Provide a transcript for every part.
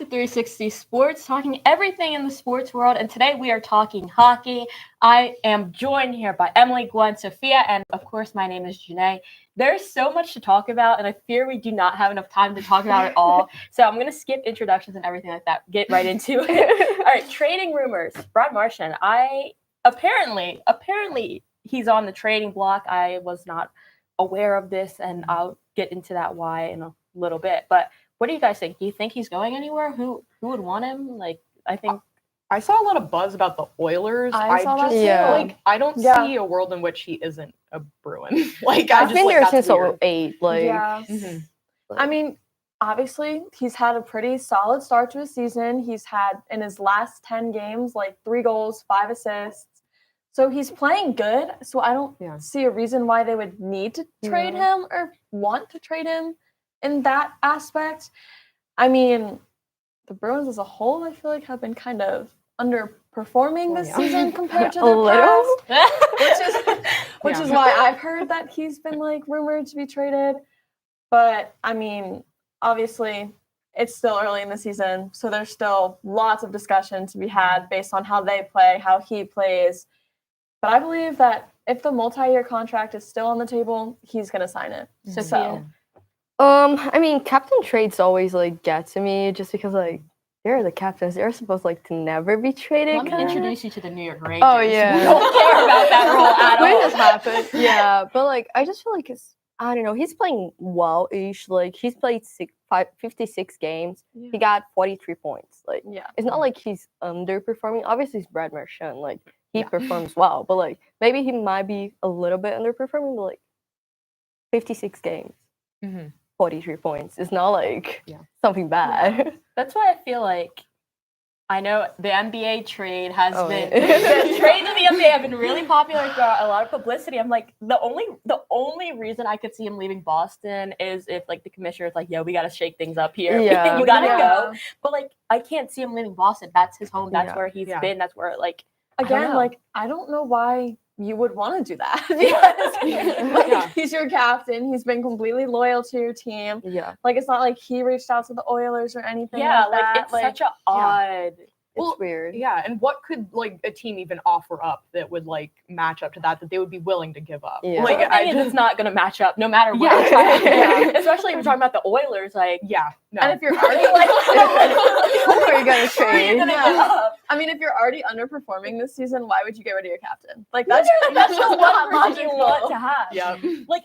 to 360 Sports, talking everything in the sports world. And today we are talking hockey. I am joined here by Emily, Gwen, Sophia, and of course, my name is Janae. There's so much to talk about, and I fear we do not have enough time to talk about it all. So I'm going to skip introductions and everything like that. Get right into it. All right, trading rumors. Brad Marchand. Apparently, he's on the trading block. I was not aware of this, and I'll get into that why in a little bit. But what do you guys think? Do you think he's going anywhere? Who would want him? I think I saw a lot of buzz about the Oilers. I saw that too. I don't see a world in which he isn't a Bruin. I've been there since 08. I mean, obviously, he's had a pretty solid start to his season. He's had, in his last 10 games, 3 goals, 5 assists. So he's playing good. So I don't see a reason why they would need to trade him or want to trade him in that aspect. I mean, the Bruins as a whole, I feel like, have been kind of underperforming this season compared to the past, which is why I've heard that he's been rumored to be traded. But I mean, obviously, it's still early in the season, so there's still lots of discussion to be had based on how they play, how he plays. But I believe that if the multi-year contract is still on the table, he's going to sign it. So. I mean, captain trades always get to me just because they're the captains. They're supposed to never be traded. Let me introduce you to the New York Rangers. Oh yeah, we don't care about that role at all. When this happened, yeah, but I just feel I don't know. He's playing well-ish. He's played 56 games. Yeah. He got 43 points. It's not like he's underperforming. Obviously, it's Brad Marchand. He performs well, but maybe he might be a little bit underperforming. But 56 games. 43 points. It's not something bad. Yeah. That's why I feel I know the NBA trade has been the trades in the NBA have been really popular, got a lot of publicity. I'm the only reason I could see him leaving Boston is if the commissioner is yo, we gotta shake things up here. Yeah. You gotta go. But I can't see him leaving Boston. That's his home. That's where he's been. That's where again, I don't know why you would want to do that because he's your captain. He's been completely loyal to your team. Yeah. It's not like he reached out to the Oilers or anything. Yeah, like that. It's such an odd. It's weird. Yeah, and what could a team even offer up that would match up to that they would be willing to give up? Yeah. It's not going to match up no matter what. Especially if you're talking about the Oilers, no. And if you're already who are you going to trade? I mean, if you're already underperforming this season, why would you get rid of your captain? That's just what you want to have. Yeah.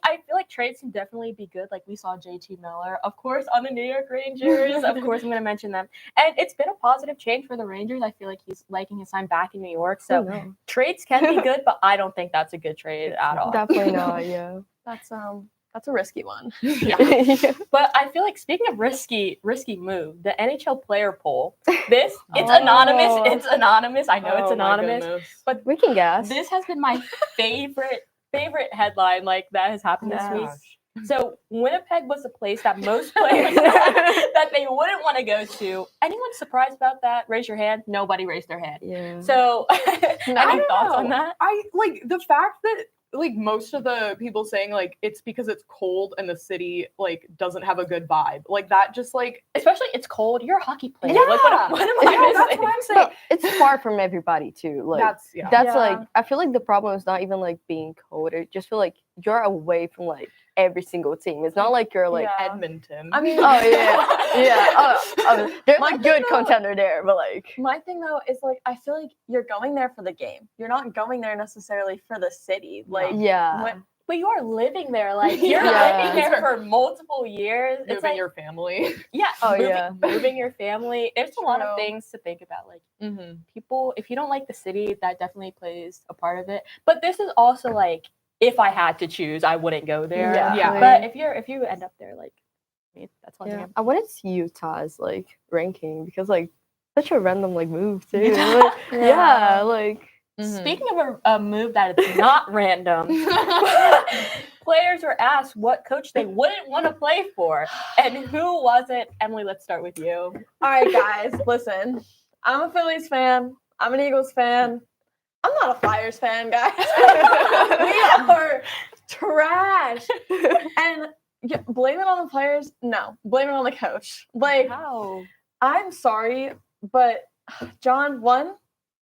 I feel trades can definitely be good. We saw JT Miller, of course, on the New York Rangers. Of course, I'm going to mention them. And it's been a positive change for the Rangers. I feel he's liking his time back in New York. So trades can be good, but I don't think that's a good trade at all. Definitely not, yeah. That's a risky one. Yeah. But I feel speaking of risky move, the NHL player poll. It's anonymous. It's anonymous. I know it's anonymous. But we can guess. This has been my favorite headline that has happened this week. So Winnipeg was a place that most players that they wouldn't want to go to. Anyone surprised about that? Raise your hand. Nobody raised their hand. Yeah. So any thoughts on that? I the fact that most of the people saying it's because it's cold and the city doesn't have a good vibe that just especially it's cold. You're a hockey player. Yeah. What am I missing? That's what I'm saying. But it's far from everybody too. That's I feel the problem is not even being cold. I just feel you're away from every single team. It's not you're Edmonton. I mean, there's a good contender there, but my thing though is I feel you're going there for the game. You're not going there necessarily for the city. But you are living there. You're living there for multiple years. Moving it's your family. Yeah. Moving your family. There's a lot of things to think about. People, if you don't like the city, that definitely plays a part of it. But this is also if I had to choose, I wouldn't go there. Yeah. But if you end up there, that's one thing. I wanted to see Utah's ranking because such a random move too. Speaking of a move that is not random, players were asked what coach they wouldn't want to play for, and who was it? Emily, let's start with you. All right, guys, listen. I'm a Phillies fan. I'm an Eagles fan. I'm not a Flyers fan, guys. We are trash. And blame it on the players? No, blame it on the coach. How? I'm sorry, but John,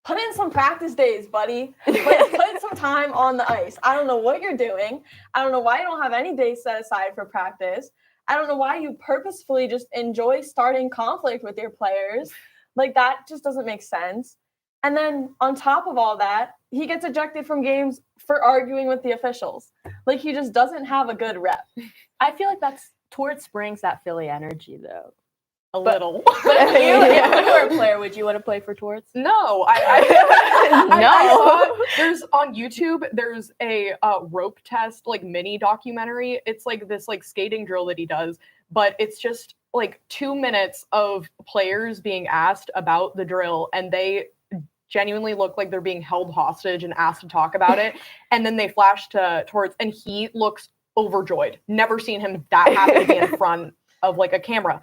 put in some practice days, buddy. Like, put some time on the ice. I don't know what you're doing. I don't know why you don't have any days set aside for practice. I don't know why you purposefully just enjoy starting conflict with your players. Like, that just doesn't make sense. And then on top of all that, he gets ejected from games for arguing with the officials. Like, he just doesn't have a good rep. I feel like Torts brings that Philly energy, though. A little. But if you were a player, would you want to play for Torts? No, I saw there's on YouTube. There's a rope test like mini documentary. It's like this like skating drill that he does, but it's just like 2 minutes of players being asked about the drill, and they genuinely look like they're being held hostage and asked to talk about it. And then they flash to Torts, and he looks overjoyed. Never seen him that happy to be in front of like a camera.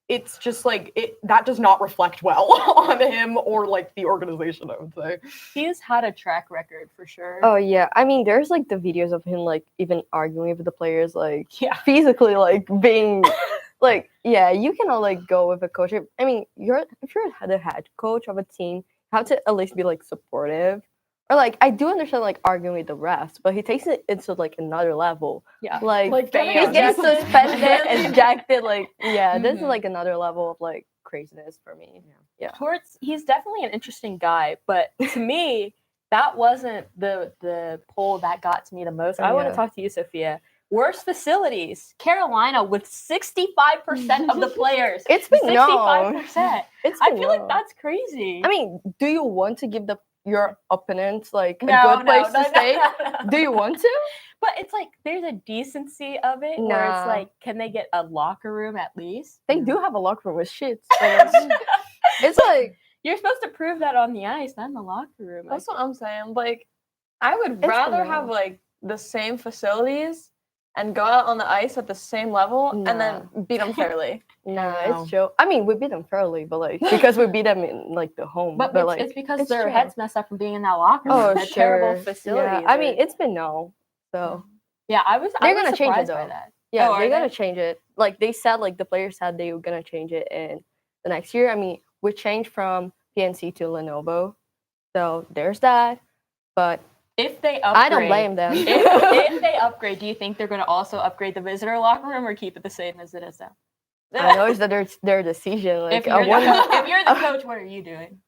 It's just like that does not reflect well on him or like the organization, I would say. He has had a track record for sure. Oh yeah, I mean, there's like the videos of him like even arguing with the players, like physically like being like, yeah, you cannot like go with a coach. I mean, if you're the head coach of a team, you have to at least be like supportive. Or like, I do understand like arguing with the refs, but he takes it into like another level. Yeah, like he's fans. getting suspended, ejected. Like, yeah, this is like another level of like craziness for me. Yeah. Torts, he's definitely an interesting guy, but to me, that wasn't the poll that got to me the most. I want to talk to you, Sophia. Worst facilities. Carolina with 65% of the players. It's been 65%. I feel known. like that's crazy. I mean, do you want to give your opponents like a good place to stay? No. Do you want to? But it's like there's a decency of it where it's like, can they get a locker room at least? They do have a locker room with shits. It's like you're supposed to prove that on the ice, not in the locker room. That's what I'm saying. Like, I would rather have like the same facilities and go out on the ice at the same level and then beat them fairly. It's true. I mean, we beat them fairly, but like because we beat them in like the home. But like it's because their heads messed up from being in that locker room. Oh, Terrible facilities. Yeah. I mean, it's been so. Yeah, They're gonna change it though. By that. Yeah, they're gonna change it. Like they said, like the players said they were gonna change it in the next year. I mean, we changed from PNC to Lenovo, so there's that. But if they upgrade, I don't blame them. if they upgrade, do you think they're going to also upgrade the visitor locker room or keep it the same as it is now? I know it's their decision. Like, if you're the coach, what are you doing?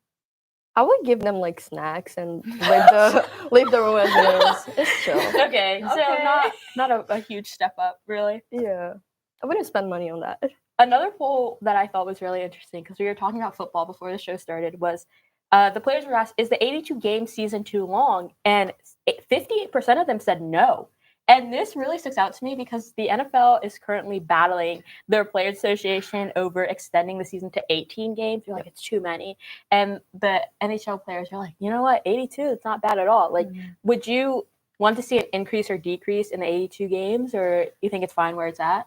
I would give them like snacks and leave the room as it is. It's chill. Okay, so not a huge step up, really. Yeah, I wouldn't spend money on that. Another poll that I thought was really interesting because we were talking about football before the show started was. The players were asked, is the 82-game season too long? And 58% of them said no. And this really sticks out to me because the NFL is currently battling their Players Association over extending the season to 18 games. They're like, it's too many. And the NHL players are like, you know what, 82, it's not bad at all. Like, would you want to see an increase or decrease in the 82 games, or you think it's fine where it's at?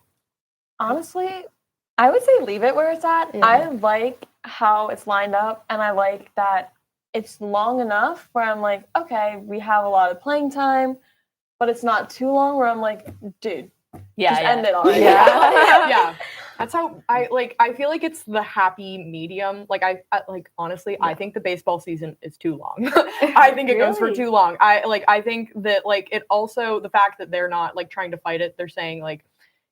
Honestly, I would say leave it where it's at. Yeah. I like how it's lined up, and I like that it's long enough where I'm like, okay, we have a lot of playing time, but it's not too long where I'm like, dude, just end it already. Yeah. That's how I feel like it's the happy medium. Like I honestly, I think the baseball season is too long. I think it goes for too long. I think that like it also the fact that they're not like trying to fight it, they're saying like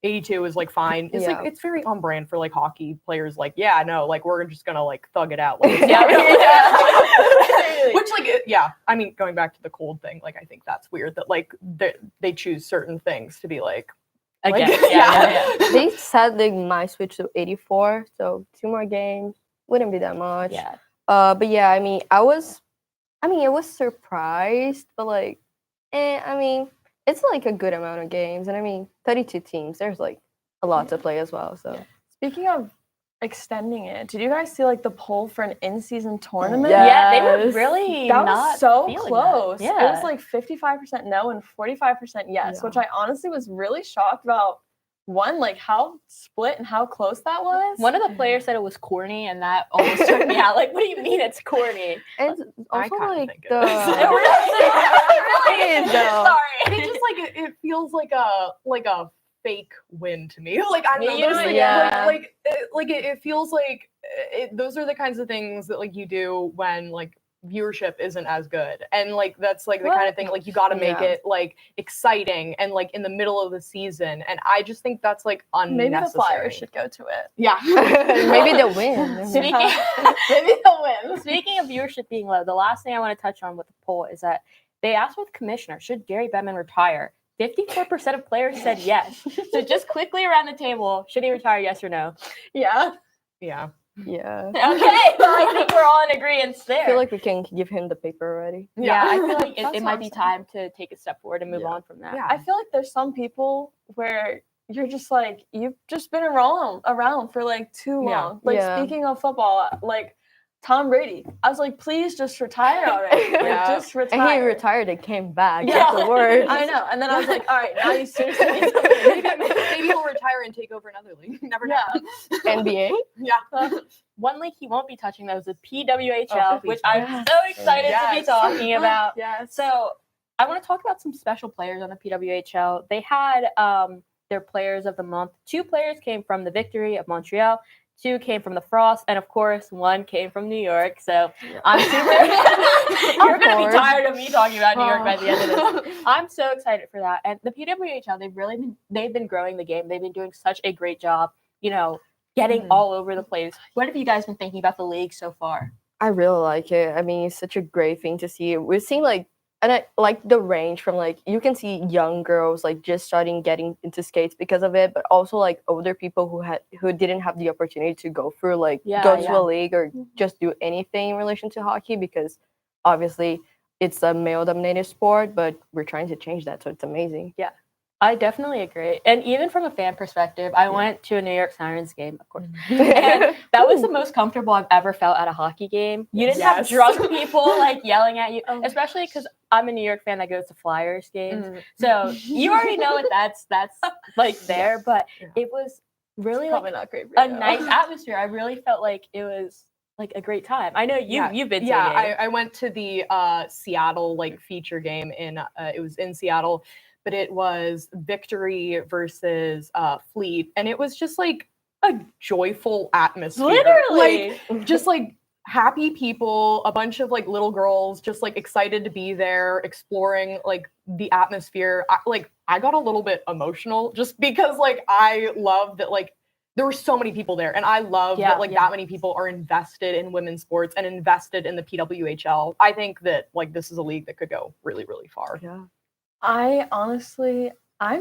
82 is like fine. It's like it's very on brand for like hockey players. Like like we're just gonna like thug it out. Like, which like I mean, going back to the cold thing, like I think that's weird that like they choose certain things to be like. Again, They said they might switch to 84, so 2 more games wouldn't be that much. Yeah. But yeah, I mean, I was surprised, but like, I mean. It's like a good amount of games, and I mean, 32 teams. There's like a lot to play as well. So, speaking of extending it, did you guys see like the poll for an in-season tournament? Yes. Yeah, they were really that was so close. That. Yeah. It was like 55% no and 45% yes, which I honestly was really shocked about. One, like how split and how close that was. One of the players said it was corny, and that almost took me out. Like, what do you mean it's corny? And also like think the it really is though. Sorry, it just like it feels like a fake win to me. Like I don't know, You know those what, things, yeah. it feels like those are the kinds of things that like you do when like viewership isn't as good, and like that's like the kind of thing like you got to make Yeah. it like exciting and like in the middle of the season, and I just think that's like Maybe unnecessary. the Flyers should go to it. Yeah. Maybe they'll win. Speaking, Maybe they'll win. speaking of viewership being low, the last thing I want to touch on with the poll is that they asked with commissioner, should Gary Bettman retire? 54% of players said yes. So just quickly around the table, should he retire, yes or no? Yeah. Yeah. Yeah. Okay, I think we're all in agreement there. I feel like we can give him the paper already. yeah, I feel like That's it what might I'm be saying. time to take a step forward and move Yeah. on from that. Yeah. I feel like there's some people where you're just like, you've just been around for like too Yeah. long. Like Yeah. speaking of football, like Tom Brady, I was like, please just retire already. Like, Yeah. just retire. And he retired and came back Yeah. afterwards. I know. And then I was like, all right, now you seriously need to Maybe he'll retire and take over another league. Never know. Yeah. NBA? Yeah. One league he won't be touching though is the PWHL, Oh, which yes. I'm so excited to be Yes. talking about. Yes. So I want to talk about some special players on the PWHL. They had their players of the month. 2 players came from the Victory of Montreal. 2 came from the Frost, and of course, 1 came from New York. So I'm super. You're gonna be course. tired of me talking about New York by the end of this. I'm so excited for that. And the PWHL, they've been growing the game. They've been doing such a great job. Getting all over the place. What have you guys been thinking about the league so far? I really like it. I mean, it's such a great thing to see. We've seen and I like the range from you can see young girls just starting getting into skates because of it, but also older people who didn't have the opportunity to go through go to a league or just do anything in relation to hockey, because obviously it's a male dominated sport, but we're trying to change that, so it's amazing. Yeah. I definitely agree. And even from a fan perspective, I went to a New York Sirens game, of course. And that was the most comfortable I've ever felt at a hockty game. You didn't have drunk people yelling at you, especially because I'm a New York fan that goes to Flyers games. So you already know what that's there, but it was really probably not great for a you. nice atmosphere. I really felt like it was a great time. I know you've been to a game. I went to the Seattle feature game it was in Seattle, but it was Victory versus Fleet, and it was just a joyful atmosphere. Literally, just happy people, a bunch of little girls just excited to be there, exploring the atmosphere. I got a little bit emotional just because I love that there were so many people there, and I love that that many people are invested in women's sports and invested in the PWHL. I think that this is a league that could go really, really far. Yeah. I'm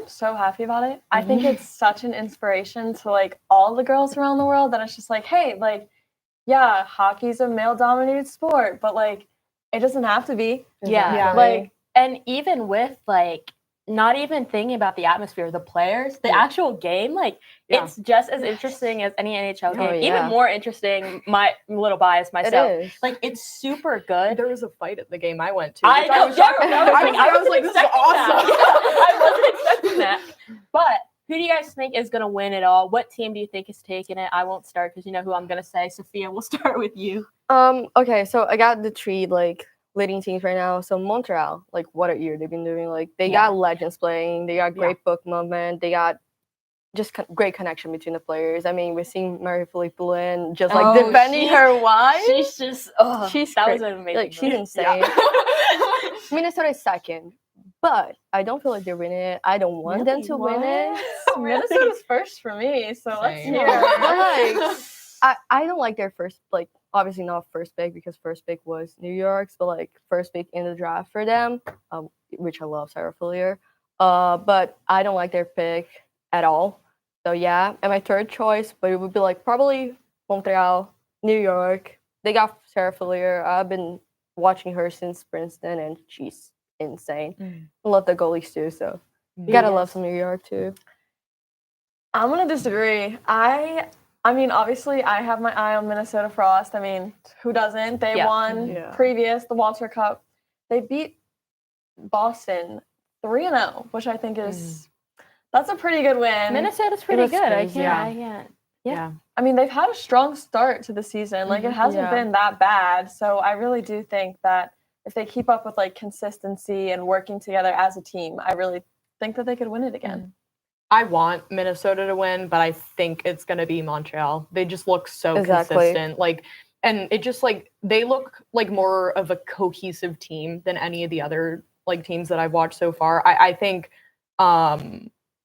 so happy about it. I think it's such an inspiration to all the girls around the world that it's just hey, yeah, hockey's a male dominated sport, but it doesn't have to be. Yeah. And even with not even thinking about the atmosphere, the players, the actual game, it's just as interesting as any NHL game. Even more interesting, my little bias myself. It is. It's super good. There was a fight at the game I went to. I know. I was like, this is awesome. I wasn't expecting that. But who do you guys think is going to win it all? What team do you think is taking it? I won't start because you know who I'm going to say. Sophia, we'll start with you. Okay, so I got the 3 leading teams right now. So Montreal, what a year they've been doing. They got legends playing. They got great book movement. They got just great connection between the players. I mean, we've seen Marie-Philippe Poulin just defending her wife. She's just that was an amazing. She's insane. Minnesota is second, but I don't feel like they're winning it. I don't want them to win it. Minnesota's first for me, so let's Same. hear. I don't like their first obviously not first pick because first pick was New York's, but first pick in the draft for them, which I love, Sarah Fillier. But I don't like their pick at all. So yeah, and my third choice, but it would be probably Montreal, New York. They got Sarah Fillier. I've been watching her since Princeton, and she's insane. I love the goalies too, so you gotta love some New York too. I'm gonna disagree. I mean, obviously, I have my eye on Minnesota Frost. I mean, who doesn't? They won the Walter Cup. They beat Boston 3-0, which I think that's a pretty good win. Minnesota's pretty good. Crazy. I can't. Yeah. I mean, they've had a strong start to the season. It hasn't been that bad. So I really do think that if they keep up with consistency and working together as a team, I really think that they could win it again. I want Minnesota to win, but I think it's going to be Montreal. They just look so Exactly. consistent. Like, and it just like they look like more of a cohesive team than any of the other like teams that I've watched so far. I think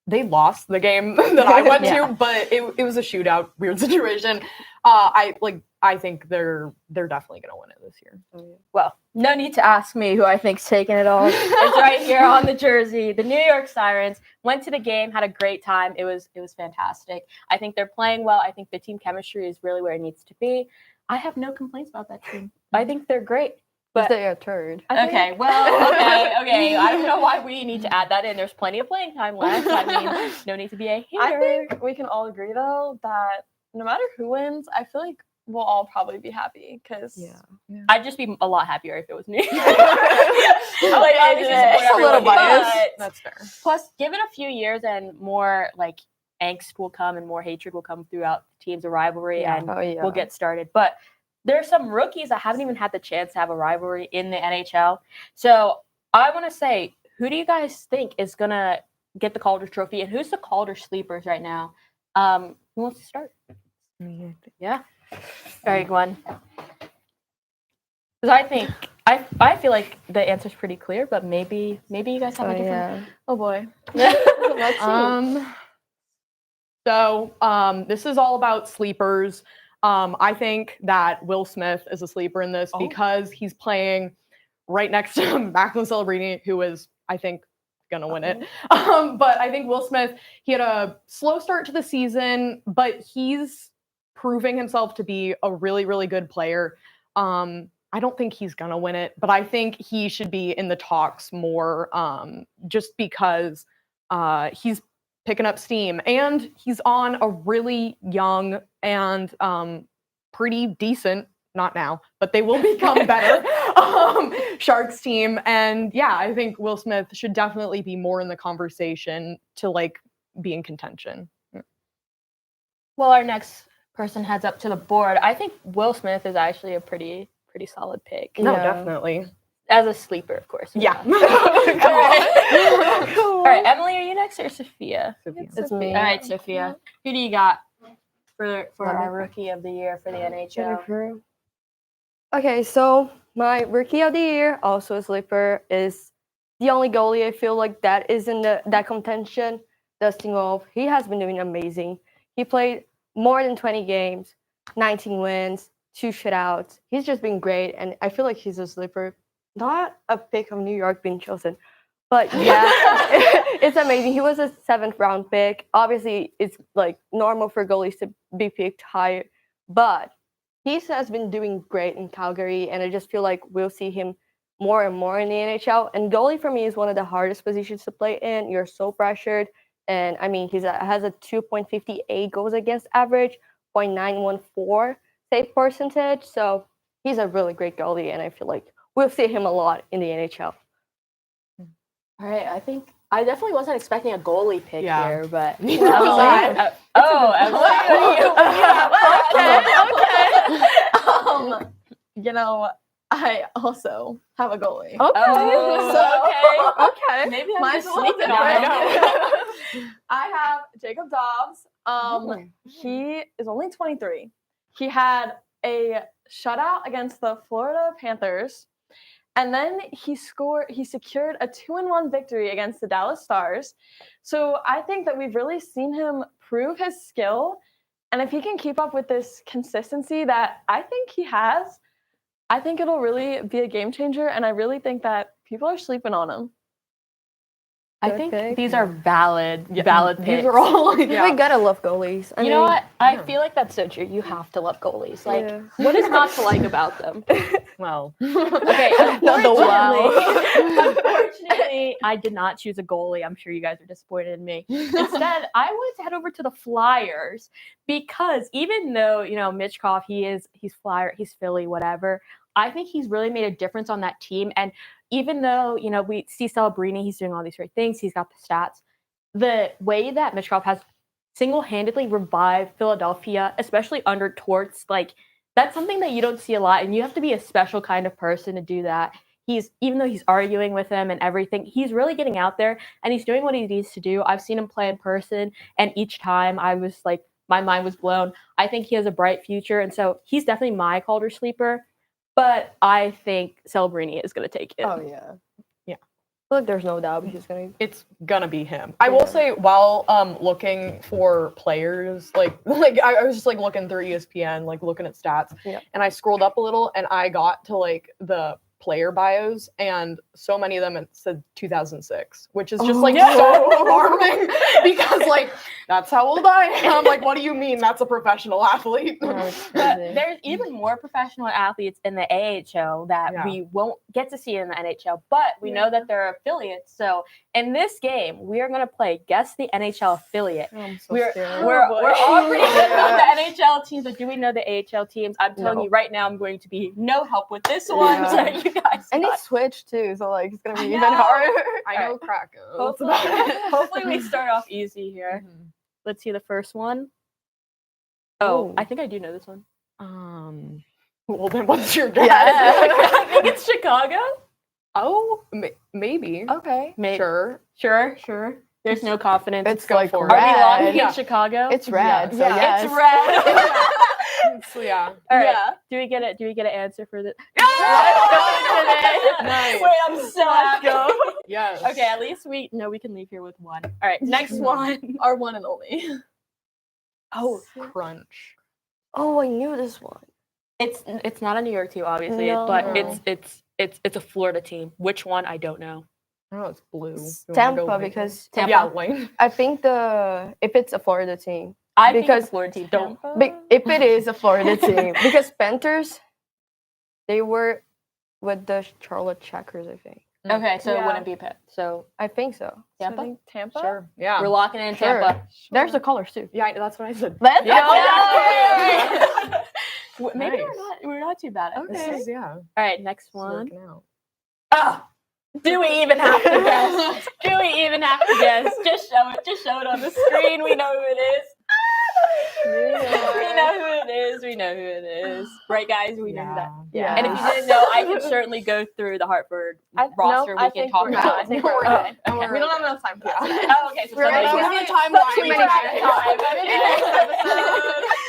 they lost the game that I went Yeah. to, but it was a shootout, weird situation. I think they're definitely going to win it this year. Well, no need to ask me who I think's taking it all. It's right here on the jersey. The New York Sirens went to the game, had a great time. It was fantastic. I think they're playing well. I think the team chemistry is really where it needs to be. I have no complaints about that team. I think they're great. But But they're a third. okay. I don't know why we need to add that in. There's plenty of playing time left. I mean, no need to be a hater. I think we can all agree though that no matter who wins, I feel like we'll all probably be happy because I'd just be a lot happier if it was me. It's a little biased. That's fair. Plus, give it a few years and more like angst will come and more hatred will come throughout the teams of rivalry and we'll get started. But there's some rookies that haven't even had the chance to have a rivalry in the NHL. So I want to say, who do you guys think is going to get the Calder Trophy and who's the Calder sleepers right now? Who wants to start? Yeah. All right, Gwen. Because I think I feel like the answer's pretty clear, but maybe you guys have a different. oh boy. Let's see. So this is all about sleepers. I think that Will Smith is a sleeper in this because he's playing right next to Macklin Celebrini, who is, I think, gonna win it. But I think Will Smith, he had a slow start to the season, but he's proving himself to be a really, really good player. I don't think he's gonna win it, but I think he should be in the talks more, just because he's picking up steam and he's on a really young and pretty decent, not now, but they will become better Sharks team. And yeah, I think Will Smith should definitely be more in the conversation to like be in contention. Well, our next person heads up to the board. I think Will Smith is actually a pretty solid pick. No, definitely. As a sleeper, of course. Yeah. All right, Emily, are you next or Sophia? It's me. All right, Sophia. Who do you got for our rookie of the year for the NHL? Okay, so my rookie of the year, also a sleeper, is the only goalie I feel like that is in that contention. Dustin Wolf. He has been doing amazing. He played more than 20 games, 19 wins, 2 shutouts. He's just been great, and I feel like he's a sleeper. Not a pick of New York being chosen, but yeah, it's amazing. He was a 7th round pick. Obviously, it's like normal for goalies to be picked higher, but he has been doing great in Calgary, and I just feel like we'll see him more and more in the NHL. And goalie for me is one of the hardest positions to play in. You're so pressured, and I mean, has a 2.58 goals against average, 0.914 save percentage. So he's a really great goalie, and I feel like we'll see him a lot in the NHL. All right, I think I definitely wasn't expecting a goalie pick here, but Okay. You know, I also have a goalie. Okay. Maybe I'm Mine's just a little sleeping different. on it. I have Jacob Dobbs. He is only 23. He had a shutout against the Florida Panthers, and then he secured a 2-1 victory against the Dallas Stars. So I think that we've really seen him prove his skill, and if he can keep up with this consistency that I think he has, I think it'll really be a game changer, and I really think that people are sleeping on him. I think these are valid picks. These are all We gotta love goalies. You know what? I feel like that's so true. You have to love goalies. Like, what is not to like about them? Well, okay. Unfortunately, I did not choose a goalie. I'm sure you guys are disappointed in me. Instead, I wanted to head over to the Flyers because even though Michkov, he's Flyer, he's Philly, whatever. I think he's really made a difference on that team. And even though, we see Celebrini, he's doing all these great things, he's got the stats, the way that Michkov has single-handedly revived Philadelphia, especially under Torts, like, that's something that you don't see a lot, and you have to be a special kind of person to do that. even though he's arguing with him and everything, he's really getting out there and he's doing what he needs to do. I've seen him play in person, and each time I was like, my mind was blown. I think he has a bright future, and so he's definitely my Calder sleeper. But I think Celebrini is going to take it. Oh yeah. Yeah. I feel like there's no doubt he's gonna. It's gonna be him. I will say, while looking for players, like I was just like looking through ESPN, like looking at stats, and I scrolled up a little, and I got to like the player bios, and so many of them it said 2006, which is just like so alarming because like that's how old I am. Like, what do you mean that's a professional athlete? But there's even more professional athletes in the AHL that we won't get to see in the NHL, but we know that they're affiliates. So in this game, we are going to play Guess the NHL Affiliate. I'm so We're scared. all pretty good about the NHL teams, but do we know the AHL teams? I'm telling you right now, I'm going to be no help with this one. So you guys and he switched too, so like it's gonna be even harder. I know Kraken. Hopefully we start off easy here. Let's see the first one. Oh, I think I do know this one. Well, then what's your guess? I think it's Chicago. Oh, maybe. Okay. Sure. There's no confidence. It's like Are we locking in red. Chicago? It's red. So yes. It's red. Yeah. All right. Do we get it? Do we get an answer for this? Nice. Wait, I'm so happy. Yes. Okay, at least we can leave here with one. All right, next one. Our one and only. Oh, Crunch. Oh, I knew this one. It's not a New York team, obviously, but it's a Florida team. Which one? I don't know. Oh, it's blue. Tampa, because Tampa. Yeah, Wayne. I think if it's a Florida team. I think it's a Florida team. Don't. If it is a Florida team, because Panthers, they were with the Charlotte Checkers, I think. Okay, so it wouldn't be Pitt. So I think so. Tampa. So Tampa. Sure. Yeah. We're locking in Tampa. There's the colors too. Yeah, that's what I said. Let's go. Maybe we're not too bad at this. Yeah. All right, next one. Out. Oh, do we even have to guess? Do we even have to guess? Just show it. Just show it on the screen. We know who it is. We know who it is. Right, guys? We know that. Yeah. And if you didn't know, I can certainly go through the Hartford roster. We can talk about it. I think we're good. We don't have enough time for that. Oh, okay. So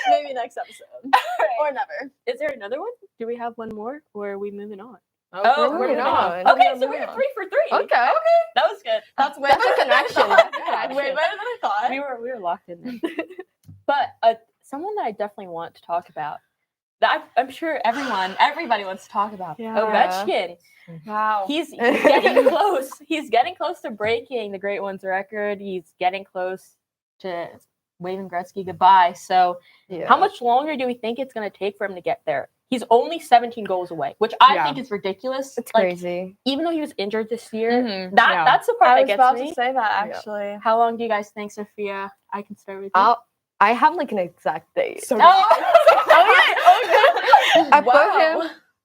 maybe next episode. Or never. Is there another one? Do we have one more? Or are we moving on? Oh, we're moving on. Okay, so we're 3 for 3. Okay. That was good. That's way better than I thought. Way better than I thought. We were locked in there. But someone that I definitely want to talk about, that I'm sure everybody wants to talk about, Ovechkin. Wow. He's getting close. He's getting close to breaking the Great Ones record. He's getting close to waving Gretzky goodbye. So how much longer do we think it's going to take for him to get there? He's only 17 goals away, which I think is ridiculous. It's crazy. Even though he was injured this year, that's the part that gets me. I was about to say that, actually. How long do you guys think, Sophia? I can start with you. I have like an exact date. So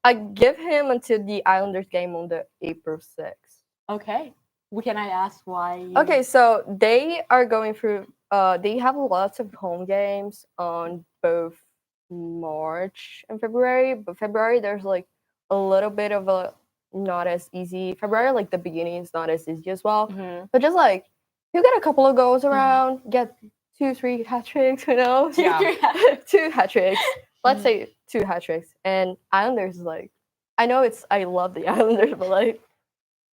I give him until the Islanders game on the April 6th. Okay. Can I ask why? Okay, so they are going through. They have lots of home games on both March and February, but February there's like a little bit of a not as easy. February, like the beginning is not as easy as well. But just like you get a couple of goals around, get 2-3 hat tricks, you know? 2 hat tricks. Let's say 2 hat tricks. And Islanders is like, I love the Islanders, but like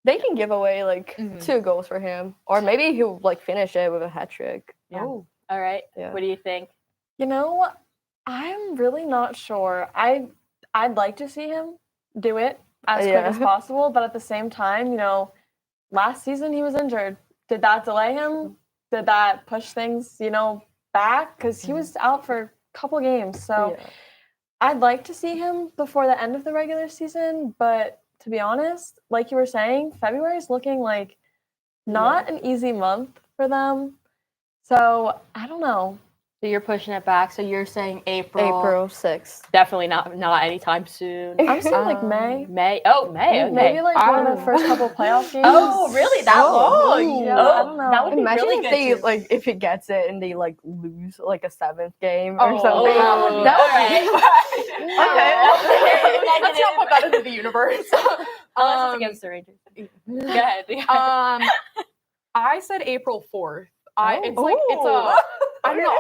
they can give away like 2 goals for him. Or maybe he'll like finish it with a hat trick. Yeah. Oh, all right. Yeah. What do you think? You know, I'm really not sure. I'd like to see him do it as quick as possible, but at the same time, you know, last season he was injured. Did that delay him? Did that push things, you know, back? Because he was out for a couple games. So I'd like to see him before the end of the regular season. But to be honest, like you were saying, February is looking like not an easy month for them. So I don't know. So you're pushing it back. So you're saying April. April 6th. Definitely not anytime soon. I'm saying like May. May. Oh, May. Okay. Maybe like one of the first couple playoff games. Oh, really? That long? Yeah, I don't know. That would be Imagine really if good they too. like if it gets it and they like lose like a 7th game or Oh, something. that would be That would alright. Okay. Negative. Let's not put that into the universe. Unless it's against the Rangers. Go ahead. I said April 4th. It's Oh. like it's a. I don't know.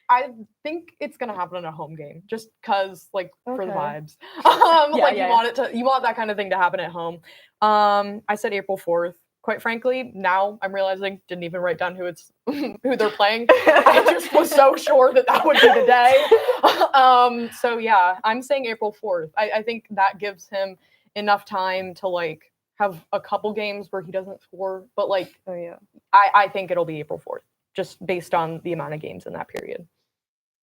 I think it's gonna happen in a home game, just cause like for the Okay. vibes. Yeah. You want that kind of thing to happen at home. I said April 4th. Quite frankly, now I'm realizing didn't even write down who they're playing. I just was so sure that would be the day. So yeah, I'm saying April 4th. I think that gives him enough time to like have a couple games where he doesn't score, but like Oh yeah. I think it'll be April 4th, just based on the amount of games in that period.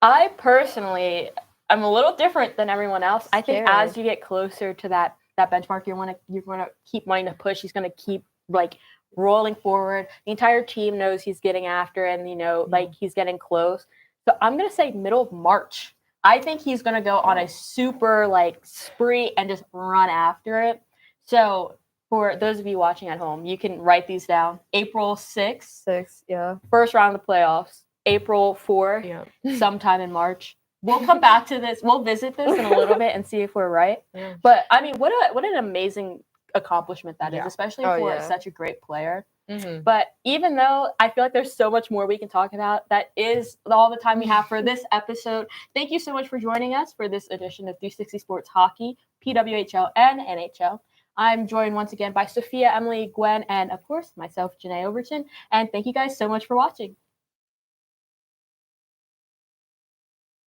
I personally am a little different than everyone else. I think Scary. as you get closer to that benchmark, you're gonna keep wanting to push. He's gonna keep like rolling forward. The entire team knows he's getting after, and like he's getting close. So I'm gonna say middle of March. I think he's gonna go on a super like spree and just run after it. So for those of you watching at home, you can write these down. April 6th, 6th, yeah. first round of the playoffs. April 4th, Yeah. sometime in March. We'll come back to this. We'll visit this in a little bit and see if we're right. Yeah. But I mean, what an amazing accomplishment that is, Yeah. especially Oh, for yeah. such a great player. Mm-hmm. But even though I feel like there's so much more we can talk about, that is all the time we have for this episode. Thank you so much for joining us for this edition of 360 Sports Hockey, PWHL, and NHL. I'm joined once again by Sophia, Emily, Gwen, and of course myself, Janae Overton. And thank you guys so much for watching.